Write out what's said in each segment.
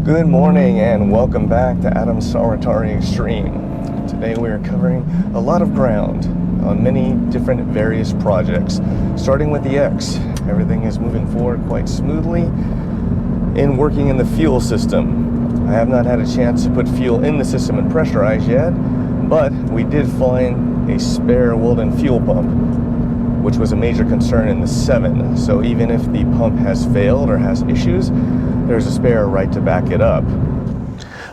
Good morning and welcome back to Saruwatari Xtreme. Today we are covering a lot of ground on many different various projects. Starting with the X, everything is moving forward quite smoothly in working in the fuel system. I have not had a chance to put fuel in the system and pressurize yet, but we did find a spare Weldon fuel pump, which was a major concern in the 7. So even if the pump has failed or has issues, there's a spare right to back it up.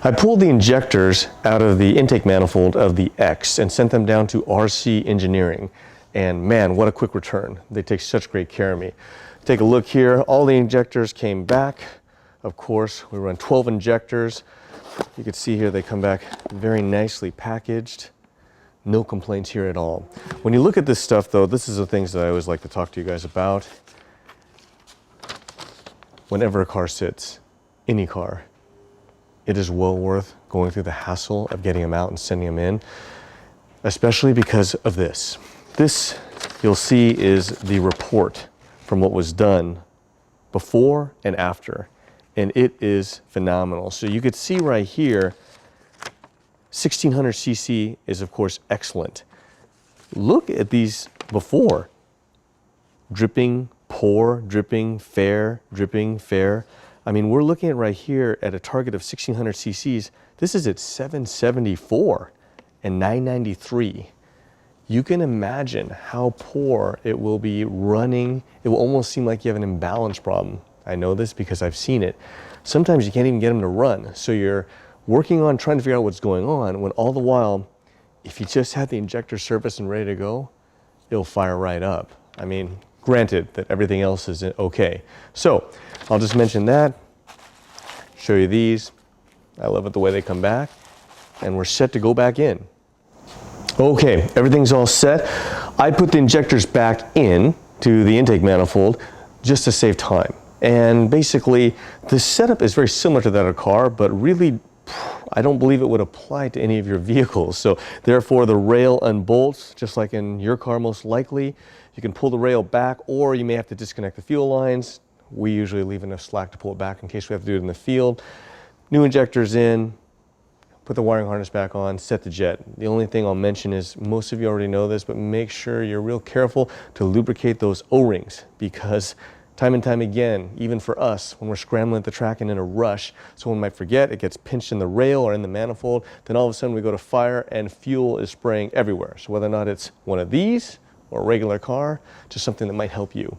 I pulled the injectors out of the intake manifold of the X and sent them down to RC Engineering. And man, what a quick return. They take such great care of me. Take a look here. All the injectors came back. Of course, we run 12 injectors. You can see here they come back very nicely packaged. No complaints here at all. When you look at this stuff though, this is the things that I always like to talk to you guys about. Whenever a car sits, any car, it is well worth going through the hassle of getting them out and sending them in, especially because of this. This, you'll see, is the report from what was done before and after, and it is phenomenal. So you could see right here, 1600 cc is of course excellent. Look at these before. Dripping, poor, dripping, fair, dripping, fair. I mean, we're looking at right here at a target of 1600 cc's. This is at 774 and 993. You can imagine how poor it will be running. It will almost seem like you have an imbalance problem. I know this because I've seen it. Sometimes you can't even get them to run. So you're working on trying to figure out what's going on when all the while, if you just have the injector serviced and ready to go, it'll fire right up. I mean, granted that everything else is okay. So I'll just mention that, show you these. I love it the way they come back, and we're set to go back in. Okay, everything's all set. I put the injectors back in to the intake manifold just to save time. And basically, the setup is very similar to that of a car, but really, I don't believe it would apply to any of your vehicles. So therefore, the rail unbolts, just like in your car most likely. You can pull the rail back, or you may have to disconnect the fuel lines. We usually leave enough slack to pull it back in case we have to do it in the field. New injectors in, put the wiring harness back on, set the jet. The only thing I'll mention is, most of you already know this, but make sure you're real careful to lubricate those O-rings, because time and time again, even for us, when we're scrambling at the track and in a rush, someone might forget, it gets pinched in the rail or in the manifold, then all of a sudden we go to fire and fuel is spraying everywhere. So whether or not it's one of these or a regular car, just something that might help you.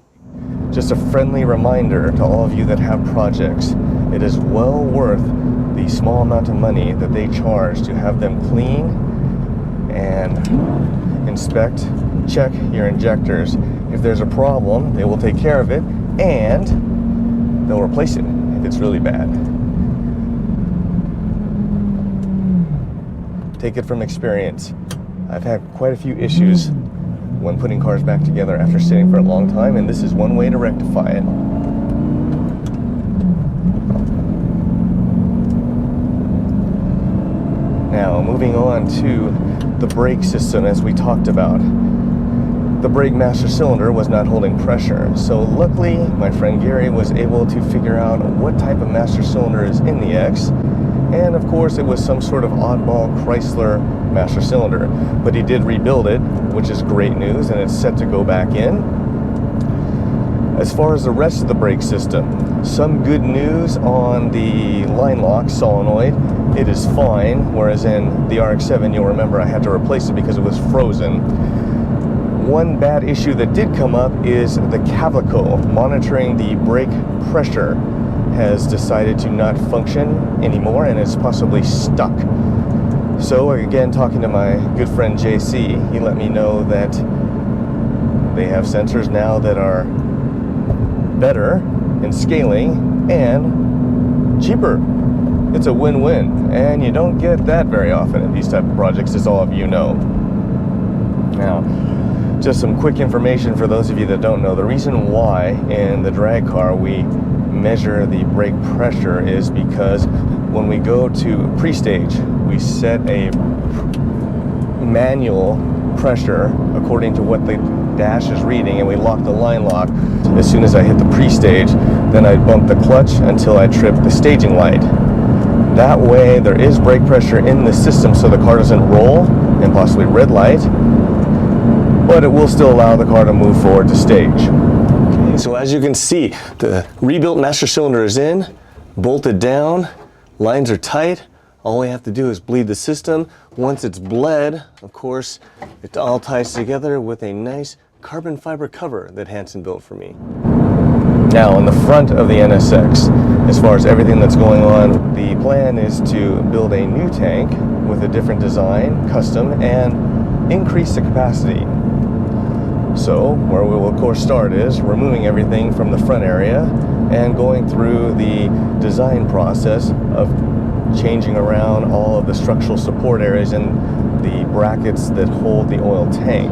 Just a friendly reminder to all of you that have projects, it is well worth the small amount of money that they charge to have them clean and inspect, check your injectors. If there's a problem, they will take care of it, and they'll replace it if it's really bad. Take it from experience. I've had quite a few issues when putting cars back together after sitting for a long time, and this is one way to rectify it. Now, moving on to the brake system, as we talked about. The brake master cylinder was not holding pressure, so luckily my friend Gary was able to figure out what type of master cylinder is in the X, and of course it was some sort of oddball Chrysler master cylinder, but he did rebuild it, which is great news, and it's set to go back in. As far as the rest of the brake system, some good news on the line lock solenoid. It is fine, whereas in the RX-7 you'll remember I had to replace it because it was frozen. One bad issue that did come up is the cavalico monitoring the brake pressure has decided to not function anymore, and it's possibly stuck. So again, talking to my good friend JC, he let me know that they have sensors now that are better in scaling and cheaper. It's a win-win, and you don't get that very often in these type of projects, as all of you know. Now, just some quick information for those of you that don't know. The reason why in the drag car we measure the brake pressure is because when we go to pre-stage, we set a manual pressure according to what the dash is reading, and we lock the line lock. As soon as I hit the pre-stage, then I bump the clutch until I trip the staging light. That way there is brake pressure in the system so the car doesn't roll and possibly red light, but it will still allow the car to move forward to stage. Okay, so as you can see, the rebuilt master cylinder is in, bolted down, lines are tight. All we have to do is bleed the system. Once it's bled, of course, it all ties together with a nice carbon fiber cover that Hanson built for me. Now, in the front of the NSX, as far as everything that's going on, the plan is to build a new tank with a different design, custom, and increase the capacity. So, where we will of course start is removing everything from the front area and going through the design process of changing around all of the structural support areas and the brackets that hold the oil tank.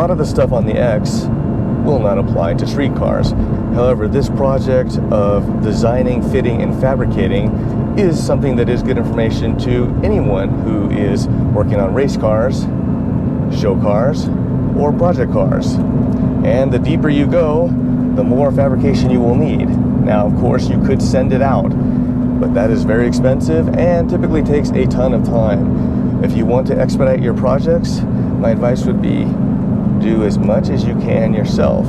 lot of the stuff on the X will not apply to street cars. However, this project of designing, fitting, and fabricating is something that is good information to anyone who is working on race cars, show cars, or project cars. And the deeper you go, the more fabrication you will need. Now, of course, you could send it out, but that is very expensive and typically takes a ton of time. If you want to expedite your projects, my advice would be do as much as you can yourself.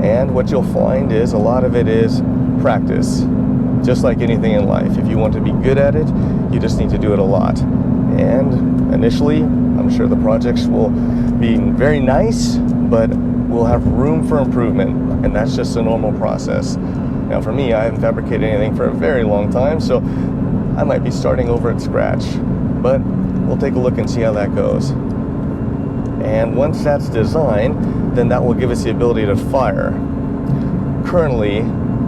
And what you'll find is a lot of it is practice. Just like anything in life, if you want to be good at it, you just need to do it a lot. And initially, I'm sure the projects will be very nice, but we'll have room for improvement, and that's just a normal process. Now for me, I haven't fabricated anything for a very long time, so I might be starting over at scratch, but we'll take a look and see how that goes. And once that's designed, then that will give us the ability to fire. Currently,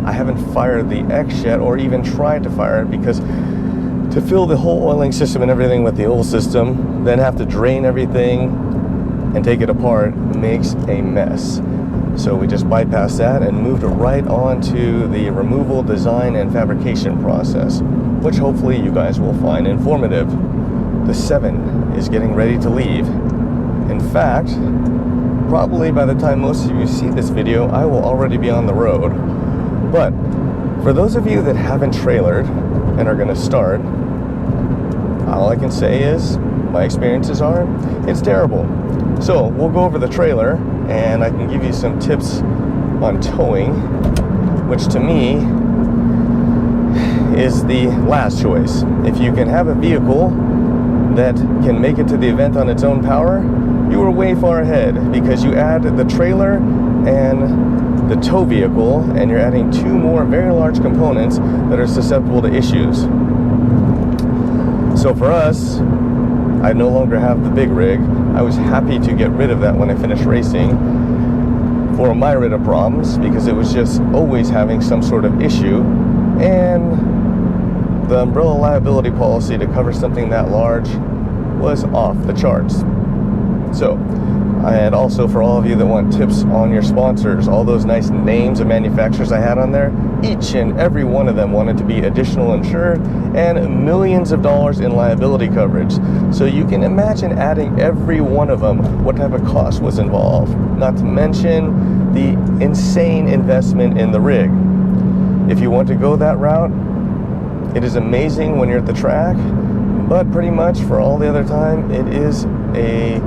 I haven't fired the X yet, or even tried to fire it, because to fill the whole oiling system and everything with the oil system, then have to drain everything and take it apart makes a mess. So we just bypassed that and moved right on to the removal, design, and fabrication process, which hopefully you guys will find informative. The 7 is getting ready to leave. In fact, probably by the time most of you see this video, I will already be on the road. But for those of you that haven't trailered and are going to start, all I can say is my experiences are it's terrible. So we'll go over the trailer and I can give you some tips on towing, which to me is the last choice. If you can have a vehicle that can make it to the event on its own power, you are way far ahead, because you add the trailer and the tow vehicle and you're adding 2 more very large components that are susceptible to issues. So for us, I no longer have the big rig. I was happy to get rid of that when I finished racing for my rid of problems, because it was just always having some sort of issue, and the umbrella liability policy to cover something that large was off the charts. So, and also for all of you that want tips on your sponsors, all those nice names of manufacturers I had on there, each and every one of them wanted to be additional insured and millions of dollars in liability coverage. So you can imagine adding every one of them, what type of cost was involved, not to mention the insane investment in the rig. If you want to go that route, it is amazing when you're at the track, but pretty much for all the other time, it is a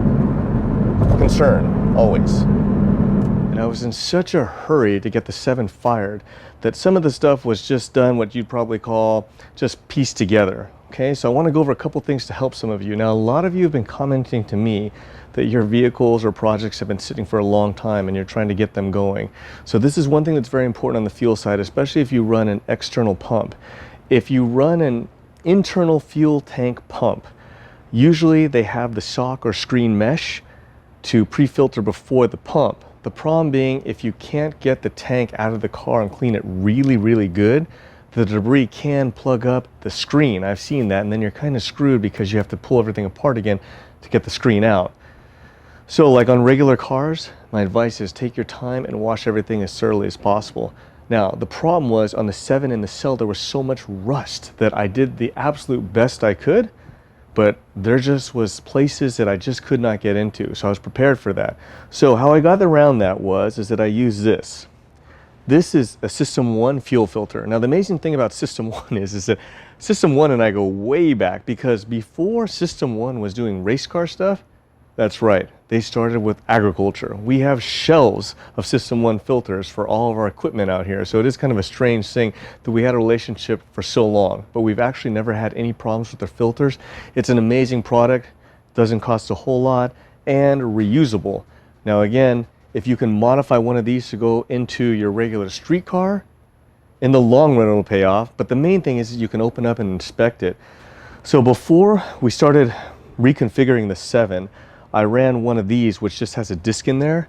concern, always. And I was in such a hurry to get the 7 fired that some of the stuff was just done what you'd probably call just pieced together. Okay, so I want to go over a couple things to help some of you. Now, a lot of you have been commenting to me that your vehicles or projects have been sitting for a long time and you're trying to get them going. So this is one thing that's very important on the fuel side, especially if you run an external pump. If you run an internal fuel tank pump, usually they have the sock or screen mesh to pre-filter before the pump. The problem being, if you can't get the tank out of the car and clean it really, really good, the debris can plug up the screen. I've seen that, and then you're kind of screwed because you have to pull everything apart again to get the screen out. So like on regular cars, my advice is take your time and wash everything as thoroughly as possible. Now, the problem was on the 7 in the cell, there was so much rust that I did the absolute best I could, but there just was places that I just could not get into, so I was prepared for that. So how I got around that is that I used this. This is a System 1 fuel filter. Now the amazing thing about System 1 is that System 1 and I go way back, because before System 1 was doing race car stuff, that's right, they started with agriculture. We have shelves of System 1 filters for all of our equipment out here, so it is kind of a strange thing that we had a relationship for so long, but we've actually never had any problems with their filters. It's an amazing product, doesn't cost a whole lot, and reusable. Now again, if you can modify one of these to go into your regular street car, in the long run it'll pay off, but the main thing is that you can open up and inspect it. So before we started reconfiguring the 7, I ran one of these which just has a disc in there,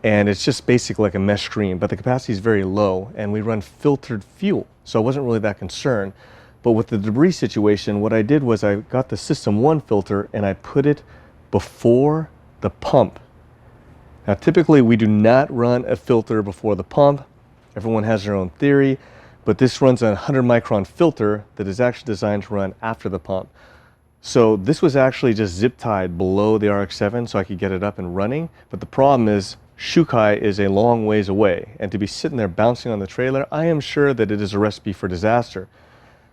and it's just basically like a mesh screen, but the capacity is very low, and we run filtered fuel, so I wasn't really that concerned. But with the debris situation, what I did was I got the System 1 filter and I put it before the pump. Now, typically we do not run a filter before the pump. Everyone has their own theory, but this runs a 100 micron filter that is actually designed to run after the pump. So this was actually just zip tied below the RX-7 so I could get it up and running. But the problem is Shukai is a long ways away, and to be sitting there bouncing on the trailer, I am sure that it is a recipe for disaster.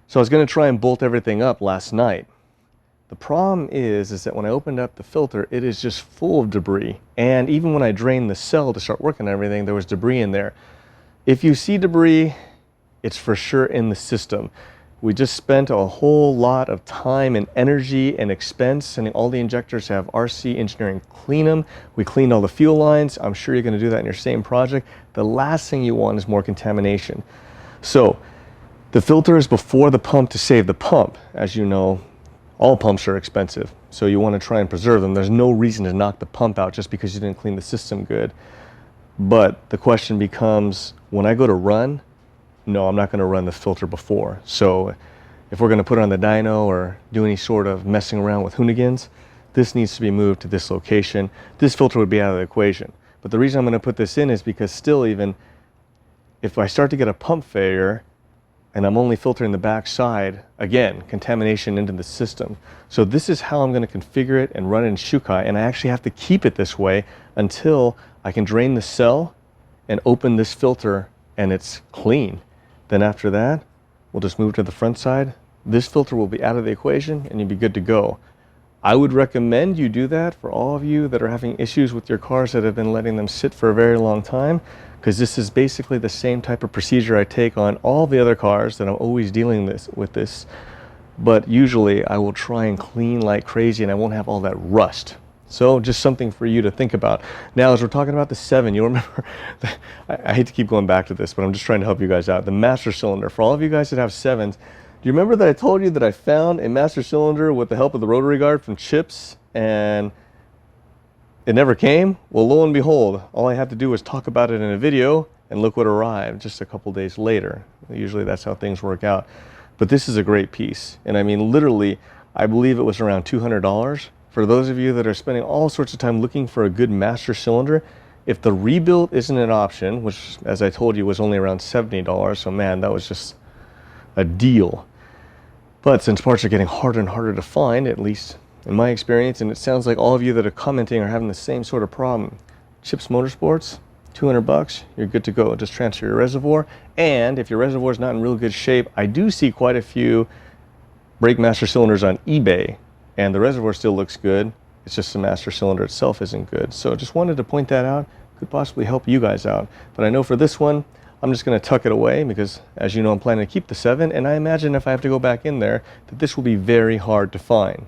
So I was going to try and bolt everything up last night. The problem is that when I opened up the filter, it is just full of debris. And even when I drained the cell to start working on everything, there was debris in there. If you see debris, it's for sure in the system. We just spent a whole lot of time and energy and expense sending all the injectors to have RC Engineering clean them. We cleaned all the fuel lines. I'm sure you're going to do that in your same project. The last thing you want is more contamination. So the filter is before the pump to save the pump. As you know, all pumps are expensive, so you want to try and preserve them. There's no reason to knock the pump out just because you didn't clean the system good. But the question becomes, when I go to run, no, I'm not going to run the filter before. So if we're going to put it on the dyno or do any sort of messing around with Hoonigans, this needs to be moved to this location. This filter would be out of the equation. But the reason I'm going to put this in is because still, even if I start to get a pump failure and I'm only filtering the back side, again, contamination into the system. So this is how I'm going to configure it and run it in Shukai, and I actually have to keep it this way until I can drain the cell and open this filter and it's clean. Then after that, we'll just move to the front side. This filter will be out of the equation and you'll be good to go. I would recommend you do that for all of you that are having issues with your cars that have been letting them sit for a very long time, because this is basically the same type of procedure I take on all the other cars that I'm always dealing with this. But usually I will try and clean like crazy and I won't have all that rust. So just something for you to think about. Now, as we're talking about the 7, you'll remember, I hate to keep going back to this, but I'm just trying to help you guys out. The master cylinder, for all of you guys that have 7s, do you remember that I told you that I found a master cylinder with the help of the rotary guard from Chips and it never came? Well, lo and behold, all I had to do was talk about it in a video and look what arrived just a couple days later. Usually that's how things work out. But this is a great piece. And I mean, literally, I believe it was around $200. For those of you that are spending all sorts of time looking for a good master cylinder, if the rebuild isn't an option, which as I told you was only around $70, so man, that was just a deal. But since parts are getting harder and harder to find, at least in my experience, and it sounds like all of you that are commenting are having the same sort of problem, Chips Motorsports, $200, you're good to go. Just transfer your reservoir, and if your reservoir is not in real good shape, I do see quite a few brake master cylinders on eBay, and the reservoir still looks good. It's just the master cylinder itself isn't good. So just wanted to point that out. Could possibly help you guys out. But I know for this one, I'm just going to tuck it away because, as you know, I'm planning to keep the 7, and I imagine if I have to go back in there, that this will be very hard to find.